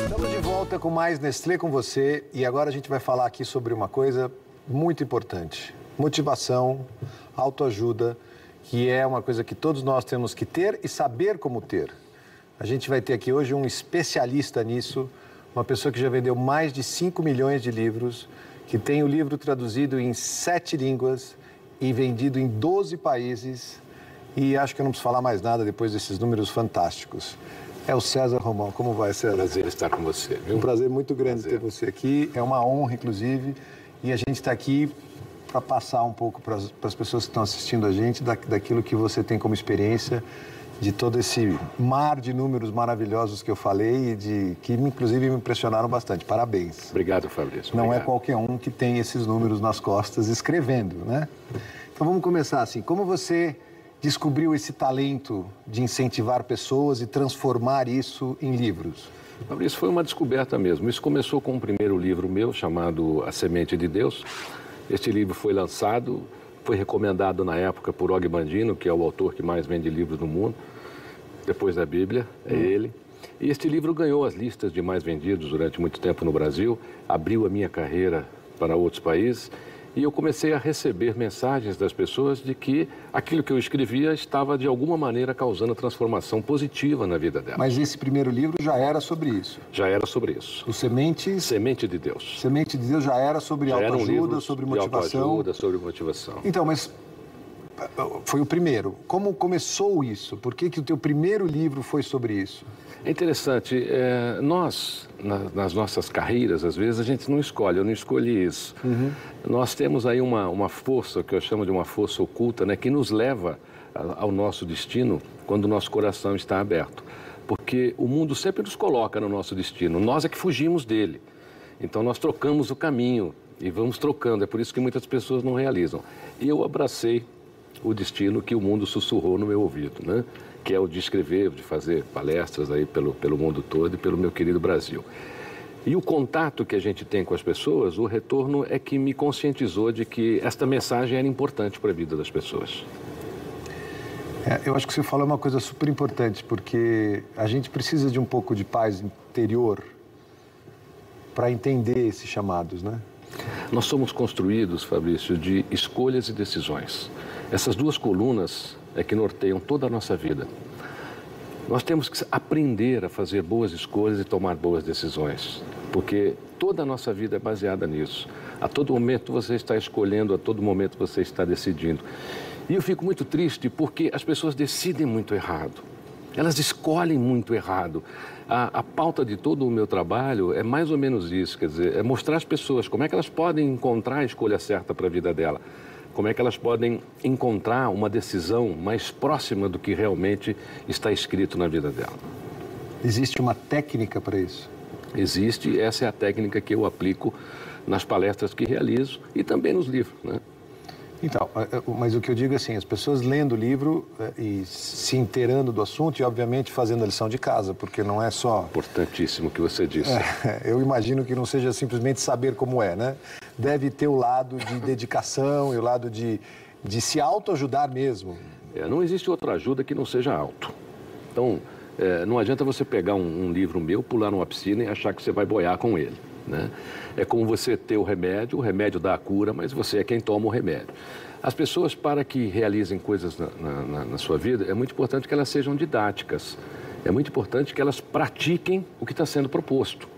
Estamos de volta com mais Nestlé com você e agora a gente vai falar aqui sobre uma coisa muito importante. Motivação, autoajuda, que é uma coisa que todos nós temos que ter e saber como ter. A gente vai ter aqui hoje um especialista nisso, uma pessoa que já vendeu mais de 5 milhões de livros, que tem o livro traduzido em 7 línguas e vendido em 12 países. E acho que eu não preciso falar mais nada depois desses números fantásticos. É o César Romão. Como vai, César? Prazer estar com você, viu? Um prazer muito grande ter você aqui. É uma honra, inclusive. E a gente está aqui para passar um pouco para as pessoas que estão assistindo a gente daquilo que você tem como experiência, de todo esse mar de números maravilhosos que eu falei e que, inclusive, me impressionaram bastante. Parabéns. Obrigado, Fabrício. Não Obrigado. é qualquer um que tem esses números nas costas escrevendo, né? Então, vamos começar assim. Como você descobriu esse talento de incentivar pessoas e transformar isso em livros? Fabrício, foi uma descoberta mesmo. Isso começou com um primeiro livro meu, chamado A Semente de Deus. Este livro foi lançado, foi recomendado na época por Og Mandino, que é o autor que mais vende livros no mundo. Depois da Bíblia, é ele. E este livro ganhou as listas de mais vendidos durante muito tempo no Brasil, abriu a minha carreira para outros países e eu comecei a receber mensagens das pessoas de que aquilo que eu escrevia estava, de alguma maneira, causando transformação positiva na vida dela. Mas esse primeiro livro já era sobre isso? Já era sobre isso. O Sementes... Semente de Deus. Semente de Deus já era sobre autoajuda, sobre motivação? Autoajuda, sobre motivação. Então, mas... foi o primeiro. Como começou isso? Por que o teu primeiro livro foi sobre isso? É interessante. Nós, nas nossas carreiras, às vezes, a gente não escolhe. Eu não escolhi isso. Nós temos aí uma força, que eu chamo de uma força oculta, né, que nos leva ao nosso destino quando o nosso coração está aberto. Porque o mundo sempre nos coloca no nosso destino. Nós é que fugimos dele. Então, nós trocamos o caminho e vamos trocando. É por isso que muitas pessoas não realizam. E eu abracei o destino que o mundo sussurrou no meu ouvido, né? Que é o de escrever, de fazer palestras aí pelo mundo todo e pelo meu querido Brasil. E o contato que a gente tem com as pessoas, o retorno é que me conscientizou de que esta mensagem era importante para a vida das pessoas. Eu acho que você falou uma coisa super importante, porque a gente precisa de um pouco de paz interior para entender esses chamados, né? Nós somos construídos, Fabrício, de escolhas e decisões. Essas duas colunas é que norteiam toda a nossa vida. Nós temos que aprender a fazer boas escolhas e tomar boas decisões, porque toda a nossa vida é baseada nisso. A todo momento você está escolhendo, a todo momento você está decidindo. E eu fico muito triste porque as pessoas decidem muito errado. Elas escolhem muito errado. A pauta de todo o meu trabalho é mais ou menos isso, quer dizer, é mostrar às pessoas como é que elas podem encontrar a escolha certa para a vida dela. Como é que elas podem encontrar uma decisão mais próxima do que realmente está escrito na vida dela. Existe uma técnica para isso? Existe, essa é a técnica que eu aplico nas palestras que realizo e também nos livros, né? Então, mas o que eu digo é assim, as pessoas lendo o livro e se inteirando do assunto e, obviamente, fazendo a lição de casa, porque não é só... Importantíssimo o que você disse. Eu imagino que não seja simplesmente saber como é, né? Deve ter o lado de dedicação e o lado de se autoajudar mesmo. Não existe outra ajuda que não seja auto. Então, não adianta você pegar um livro meu, pular numa piscina e achar que você vai boiar com ele, né? É como você ter o remédio dá a cura, mas você é quem toma o remédio. As pessoas, para que realizem coisas na sua vida, é muito importante que elas sejam didáticas. É muito importante que elas pratiquem o que está sendo proposto.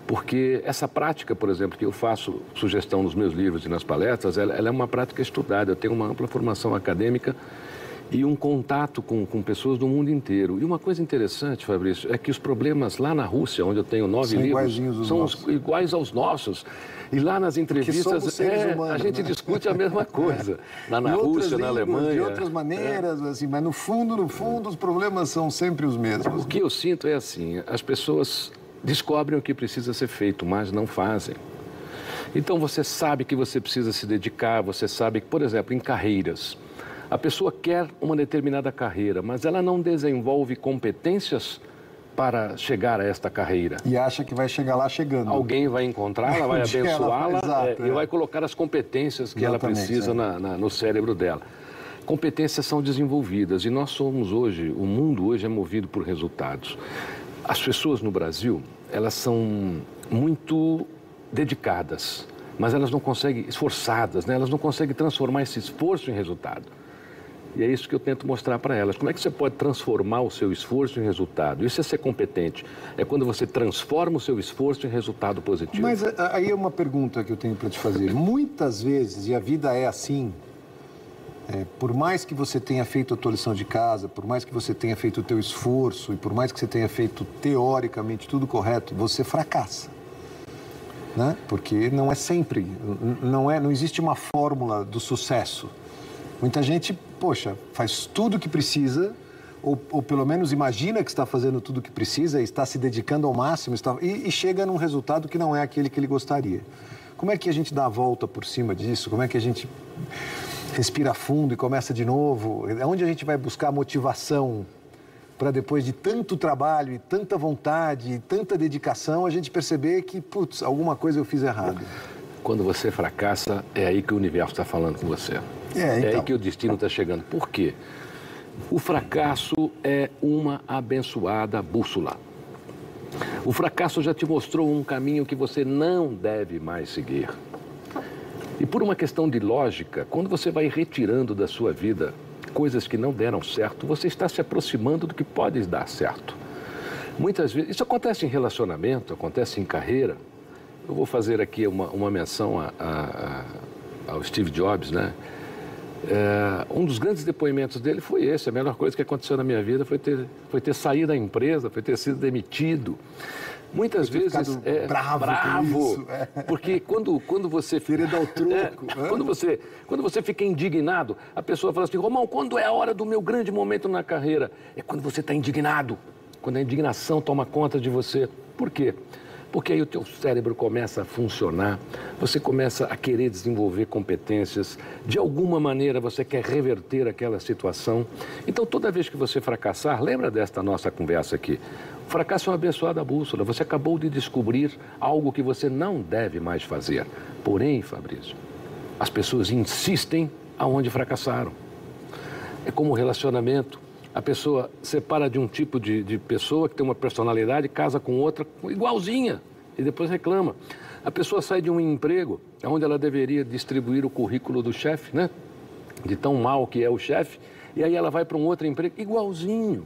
Porque essa prática, por exemplo, que eu faço sugestão nos meus livros e nas palestras, ela é uma prática estudada. Eu tenho uma ampla formação acadêmica e um contato com pessoas do mundo inteiro. E uma coisa interessante, Fabrício, é que os problemas lá na Rússia, onde eu tenho 9 livros, são iguais aos nossos. E lá nas entrevistas, a gente discute a mesma coisa. Lá na Rússia, na Alemanha. De outras maneiras, assim, mas no fundo, os problemas são sempre os mesmos. O que eu sinto é assim, as pessoas descobrem o que precisa ser feito, mas não fazem. Então você sabe que você precisa se dedicar, você sabe que, por exemplo, em carreiras, a pessoa quer uma determinada carreira, mas ela não desenvolve competências para chegar a esta carreira. E acha que vai chegar lá chegando. Alguém vai encontrá-la, vai abençoá-la e vai colocar as competências que ela precisa no cérebro dela. Competências são desenvolvidas e nós somos hoje, o mundo hoje é movido por resultados. As pessoas no Brasil, elas são muito dedicadas, mas elas não conseguem, esforçadas, né? Elas não conseguem transformar esse esforço em resultado. E é isso que eu tento mostrar para elas. Como é que você pode transformar o seu esforço em resultado? Isso é ser competente. É quando você transforma o seu esforço em resultado positivo. Mas aí é uma pergunta que eu tenho para te fazer. Muitas vezes, e a vida é assim, por mais que você tenha feito a tua lição de casa, por mais que você tenha feito o teu esforço e por mais que você tenha feito teoricamente tudo correto, você fracassa. Né? Porque não é sempre, não existe uma fórmula do sucesso. Muita gente, poxa, faz tudo o que precisa, ou pelo menos imagina que está fazendo tudo o que precisa, está se dedicando ao máximo, e chega num resultado que não é aquele que ele gostaria. Como é que a gente dá a volta por cima disso? Como é que a gente respira fundo e começa de novo? Onde a gente vai buscar motivação para depois de tanto trabalho e tanta vontade e tanta dedicação, a gente perceber que, putz, alguma coisa eu fiz errado? Quando você fracassa, é aí que o universo está falando com você. Então. É aí que o destino está chegando. Por quê? O fracasso é uma abençoada bússola. O fracasso já te mostrou um caminho que você não deve mais seguir. E por uma questão de lógica, quando você vai retirando da sua vida coisas que não deram certo, você está se aproximando do que pode dar certo. Muitas vezes, isso acontece em relacionamento, acontece em carreira. Eu vou fazer aqui uma menção ao Steve Jobs, né? Um dos grandes depoimentos dele foi esse. A melhor coisa que aconteceu na minha vida foi ter saído da empresa, foi ter sido demitido. Muitas vezes bravo porque quando você querer dar o troco, quando você fica indignado, a pessoa fala assim: Romão, quando é a hora do meu grande momento na carreira? É quando você está indignado, quando a indignação toma conta de você. Por quê? Porque aí o teu cérebro começa a funcionar, você começa a querer desenvolver competências, de alguma maneira você quer reverter aquela situação. Então, toda vez que você fracassar, lembra desta nossa conversa aqui, o fracasso é uma abençoada bússola, você acabou de descobrir algo que você não deve mais fazer. Porém, Fabrício, as pessoas insistem aonde fracassaram. É como o relacionamento. A pessoa separa de um tipo de pessoa que tem uma personalidade, casa com outra igualzinha e depois reclama. A pessoa sai de um emprego onde ela deveria distribuir o currículo do chefe, né? De tão mal que é o chefe, e aí ela vai para um outro emprego igualzinho.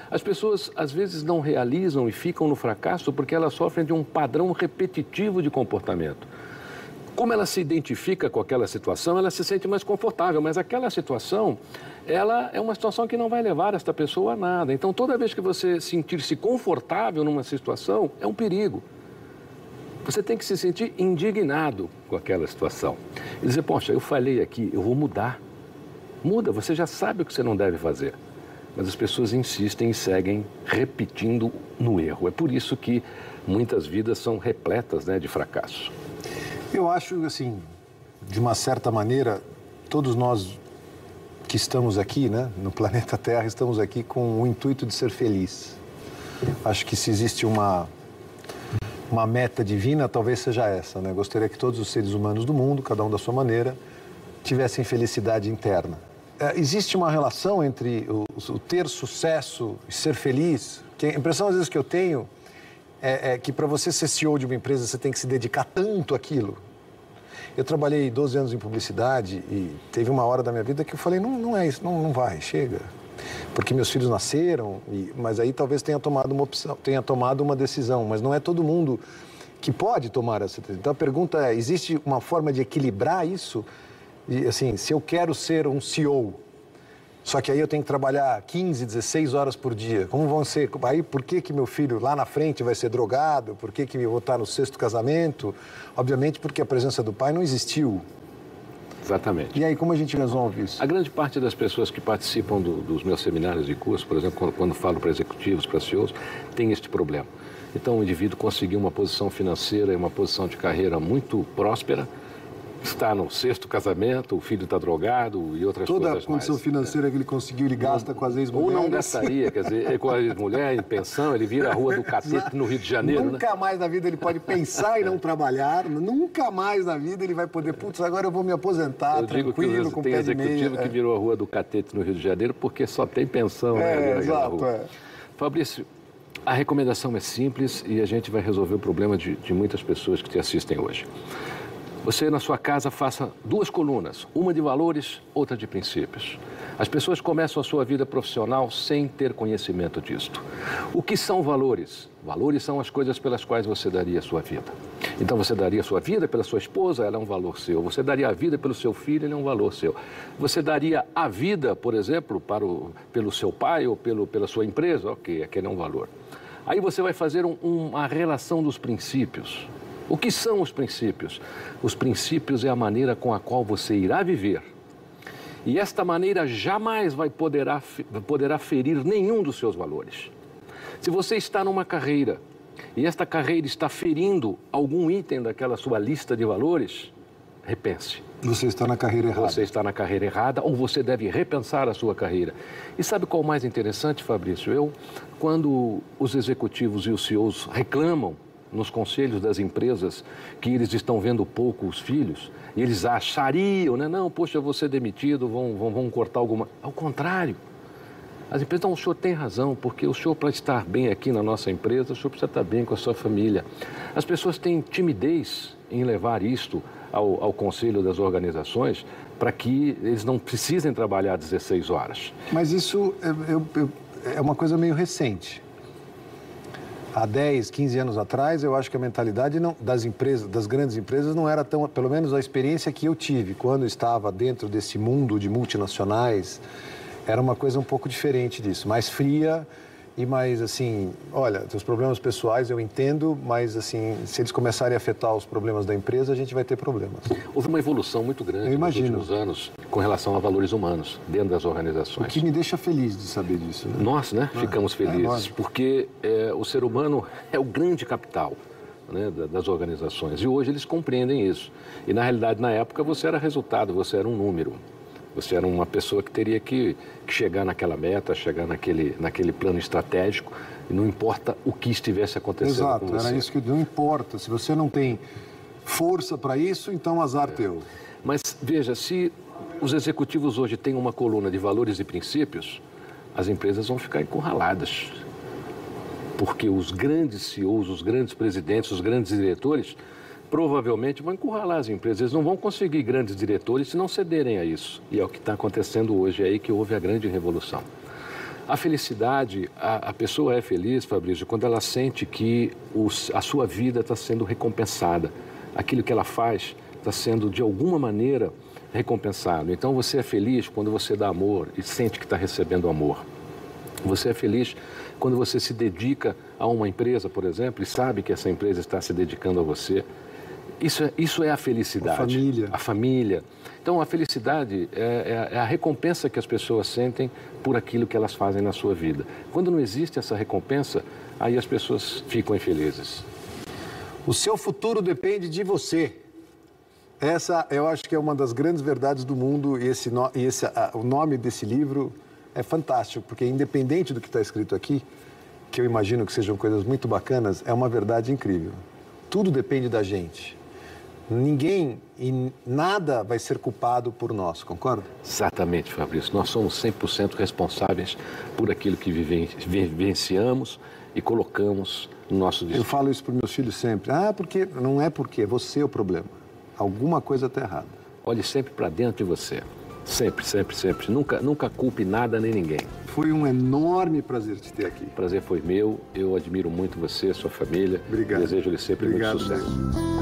As pessoas às vezes não realizam e ficam no fracasso porque elas sofrem de um padrão repetitivo de comportamento. Como ela se identifica com aquela situação, ela se sente mais confortável, mas aquela situação, ela é uma situação que não vai levar esta pessoa a nada. Então, toda vez que você sentir-se confortável numa situação, é um perigo. Você tem que se sentir indignado com aquela situação. E dizer, poxa, eu falhei aqui, eu vou mudar. Muda, você já sabe o que você não deve fazer. Mas as pessoas insistem e seguem repetindo no erro. É por isso que muitas vidas são repletas, né, de fracasso. Eu acho, assim, de uma certa maneira, todos nós que estamos aqui, né, no planeta Terra, estamos aqui com o intuito de ser feliz. Acho que se existe uma meta divina, talvez seja essa, né? Gostaria que todos os seres humanos do mundo, cada um da sua maneira, tivessem felicidade interna. Existe uma relação entre o ter sucesso e ser feliz, que a impressão às vezes que eu tenho é que para você ser CEO de uma empresa, você tem que se dedicar tanto àquilo. Eu trabalhei 12 anos em publicidade e teve uma hora da minha vida que eu falei, não é isso, não vai, chega. Porque meus filhos nasceram, mas aí talvez tenha tomado uma opção, tenha tomado uma decisão, mas não é todo mundo que pode tomar essa decisão. Então a pergunta é, existe uma forma de equilibrar isso? E, assim, se eu quero ser um CEO, só que aí eu tenho que trabalhar 15, 16 horas por dia. Como vão ser? Aí por que meu filho lá na frente vai ser drogado? Por que eu vou estar no 6º casamento? Obviamente porque a presença do pai não existiu. Exatamente. E aí, como a gente resolve isso? A grande parte das pessoas que participam dos meus seminários de curso, por exemplo, quando falo para executivos, para CEOs, tem este problema. Então, o indivíduo conseguiu uma posição financeira e uma posição de carreira muito próspera, está no 6º casamento, o filho está drogado e outras coisas mais. Toda a condição financeira que ele conseguiu, ele gasta com as ex-mulheres. Ou não gastaria, quer dizer, com a ex-mulher, em pensão, ele vira a Rua do Catete no Rio de Janeiro. Nunca mais na vida ele pode pensar em não trabalhar, nunca mais na vida ele vai poder, putz, agora eu vou me aposentar, tranquilo, com o pé de meia. Tem executivo que virou a Rua do Catete no Rio de Janeiro porque só tem pensão, né? Exato, Fabrício, A recomendação é simples e a gente vai resolver o problema de muitas pessoas que te assistem hoje. Você, na sua casa, faça 2 colunas, uma de valores, outra de princípios. As pessoas começam a sua vida profissional sem ter conhecimento disto. O que são valores? Valores são as coisas pelas quais você daria a sua vida. Então, você daria a sua vida pela sua esposa, ela é um valor seu. Você daria a vida pelo seu filho, ele é um valor seu. Você daria a vida, por exemplo, pelo seu pai ou pela sua empresa, ok, aquele é um valor. Aí você vai fazer uma relação dos princípios. O que são os princípios? Os princípios é a maneira com a qual você irá viver. E esta maneira jamais poderá ferir nenhum dos seus valores. Se você está numa carreira e esta carreira está ferindo algum item daquela sua lista de valores, repense. Você está na carreira errada. Você está na carreira errada ou você deve repensar a sua carreira. E sabe qual é o mais interessante, Fabrício? Quando os executivos e os CEOs reclamam nos conselhos das empresas que eles estão vendo pouco os filhos, e eles achariam, né? Não, poxa, eu vou ser demitido, vão cortar alguma... Ao contrário, as empresas, não, o senhor tem razão, porque o senhor, para estar bem aqui na nossa empresa, o senhor precisa estar bem com a sua família. As pessoas têm timidez em levar isto ao conselho das organizações para que eles não precisem trabalhar 16 horas. Mas isso é uma coisa meio recente. Há 10, 15 anos atrás, eu acho que a mentalidade das grandes empresas não era tão... Pelo menos a experiência que eu tive quando estava dentro desse mundo de multinacionais, era uma coisa um pouco diferente disso. Mais fria e mais, assim... Olha, os problemas pessoais eu entendo, mas, assim, se eles começarem a afetar os problemas da empresa, a gente vai ter problemas. Houve uma evolução muito grande nos últimos anos com relação a valores humanos dentro das organizações. O que me deixa feliz de saber disso, né? Nós, né, ficamos felizes, porque o ser humano é o grande capital, né, das organizações. E hoje eles compreendem isso. E, na realidade, na época, você era resultado, você era um número. Você era uma pessoa que teria que chegar naquela meta, chegar naquele plano estratégico, e não importa o que estivesse acontecendo com você. Exato, era isso que não importa. Se você não tem força para isso, então azar teu. Mas, veja, se os executivos hoje têm uma coluna de valores e princípios, as empresas vão ficar encurraladas. Porque os grandes CEOs, os grandes presidentes, os grandes diretores, provavelmente vão encurralar as empresas. Eles não vão conseguir grandes diretores se não cederem a isso. E é o que está acontecendo hoje, é aí que houve a grande revolução. A felicidade, a pessoa é feliz, Fabrício, quando ela sente que a sua vida está sendo recompensada. Aquilo que ela faz está sendo, de alguma maneira, recompensado. Então, você é feliz quando você dá amor e sente que está recebendo amor. Você é feliz quando você se dedica a uma empresa, por exemplo, e sabe que essa empresa está se dedicando a você. Isso é a felicidade. A família. A família. Então, a felicidade é a recompensa que as pessoas sentem por aquilo que elas fazem na sua vida. Quando não existe essa recompensa, aí as pessoas ficam infelizes. O seu futuro depende de você. Essa, eu acho que é uma das grandes verdades do mundo e o nome desse livro é fantástico, porque independente do que está escrito aqui, que eu imagino que sejam coisas muito bacanas, é uma verdade incrível. Tudo depende da gente. Ninguém e nada vai ser culpado por nós, concorda? Exatamente, Fabrício. Nós somos 100% responsáveis por aquilo que vivenciamos e colocamos no nosso destino. Eu falo isso para os meus filhos sempre. Porque não é porque, você é o problema. Alguma coisa está errada. Olhe sempre para dentro de você. Sempre, sempre, sempre. Nunca culpe nada nem ninguém. Foi um enorme prazer te ter aqui. O prazer foi meu. Eu admiro muito você, sua família. Obrigado. Desejo-lhe sempre muito sucesso.